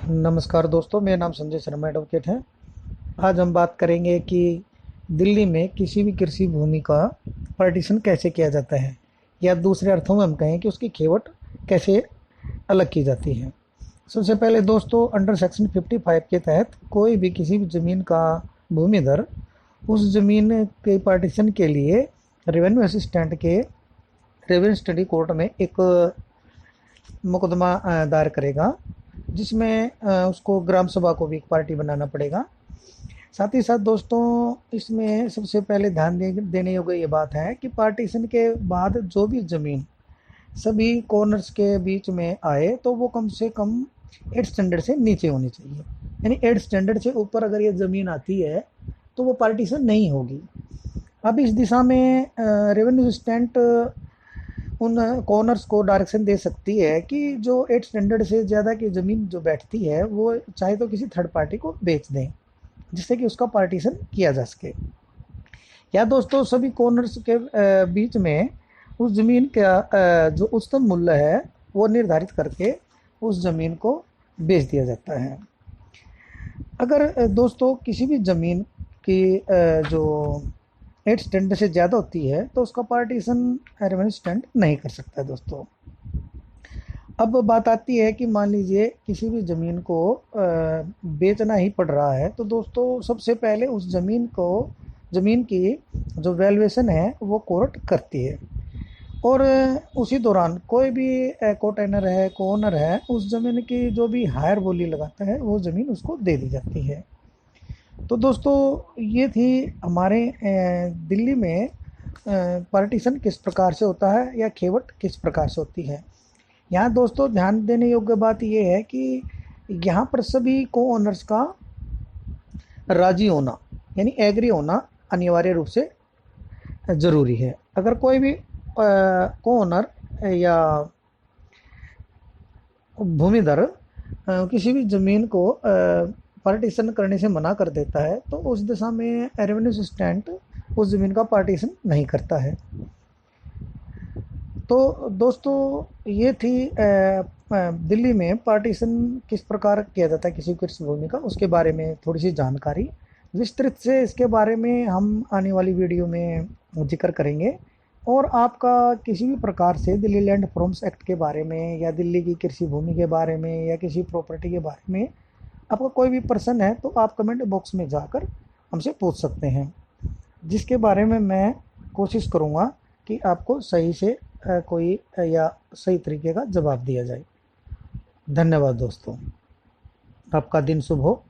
नमस्कार दोस्तों, मेरा नाम संजय शर्मा एडवोकेट है। आज हम बात करेंगे कि दिल्ली में किसी भी कृषि भूमि का पार्टीशन कैसे किया जाता है, या दूसरे अर्थों में हम कहें कि उसकी खेवट कैसे अलग की जाती है। सबसे पहले दोस्तों, अंडर सेक्शन 55 के तहत कोई भी किसी भी ज़मीन का भूमिधर उस ज़मीन के पार्टीशन के लिए रेवेन्यू असिस्टेंट के रेवेन्यू स्टडी कोर्ट में एक मुकदमा दायर करेगा, जिसमें उसको ग्राम सभा को भी एक पार्टी बनाना पड़ेगा। साथ ही साथ दोस्तों, इसमें सबसे पहले ध्यान देने योग्य ये बात है कि पार्टीशन के बाद जो भी ज़मीन सभी कॉर्नर्स के बीच में आए तो वो कम से कम 8 स्टैंडर्ड से नीचे होनी चाहिए। यानी 8 स्टैंडर्ड से ऊपर अगर ये ज़मीन आती है तो वो पार्टीशन नहीं होगी। अब इस दिशा में रेवेन्यू असिस्टेंट उन कॉर्नर्स को डायरेक्शन दे सकती है कि जो 8 स्टैंडर्ड से ज़्यादा की ज़मीन जो बैठती है वो चाहे तो किसी थर्ड पार्टी को बेच दें, जिससे कि उसका पार्टीशन किया जा सके। या दोस्तों, सभी कॉर्नर्स के बीच में उस ज़मीन का जो उच्चतम मूल्य है वो निर्धारित करके उस ज़मीन को बेच दिया जाता है। अगर दोस्तों किसी भी ज़मीन की जो 8 स्टैंडर्ड से ज़्यादा होती है तो उसका पार्टीशन रेवेन्यू स्टैंड नहीं कर सकता है दोस्तों। अब बात आती है कि मान लीजिए किसी भी ज़मीन को बेचना ही पड़ रहा है, तो दोस्तों सबसे पहले उस ज़मीन की जो वैल्यूएशन है वो कोर्ट करती है, और उसी दौरान कोई भी कोटेनर है, कोओनर है, उस ज़मीन की जो भी हायर बोली लगाता है वो ज़मीन उसको दे दी जाती है। तो दोस्तों, ये थी हमारे दिल्ली में पार्टीशन किस प्रकार से होता है या खेवट किस प्रकार से होती है। यहाँ दोस्तों ध्यान देने योग्य बात यह है कि यहाँ पर सभी को ओनर्स का राजी होना, यानी एग्री होना अनिवार्य रूप से ज़रूरी है। अगर कोई भी को ओनर या भूमिधर किसी भी ज़मीन को पार्टीशन करने से मना कर देता है तो उस दिशा में रेवेन्यू असिस्टेंट उस ज़मीन का पार्टीशन नहीं करता है। तो दोस्तों, ये थी दिल्ली में पार्टीशन किस प्रकार किया जाता है किसी कृषि भूमि का, उसके बारे में थोड़ी सी जानकारी। विस्तृत से इसके बारे में हम आने वाली वीडियो में जिक्र करेंगे। और आपका किसी भी प्रकार से दिल्ली लैंड रिफॉर्म्स एक्ट के बारे में या दिल्ली की कृषि भूमि के बारे में या किसी प्रॉपर्टी के बारे में आपका कोई भी प्रश्न है तो आप कमेंट बॉक्स में जाकर हमसे पूछ सकते हैं, जिसके बारे में मैं कोशिश करूँगा कि आपको सही से कोई या सही तरीके का जवाब दिया जाए। धन्यवाद दोस्तों, आपका दिन शुभ हो।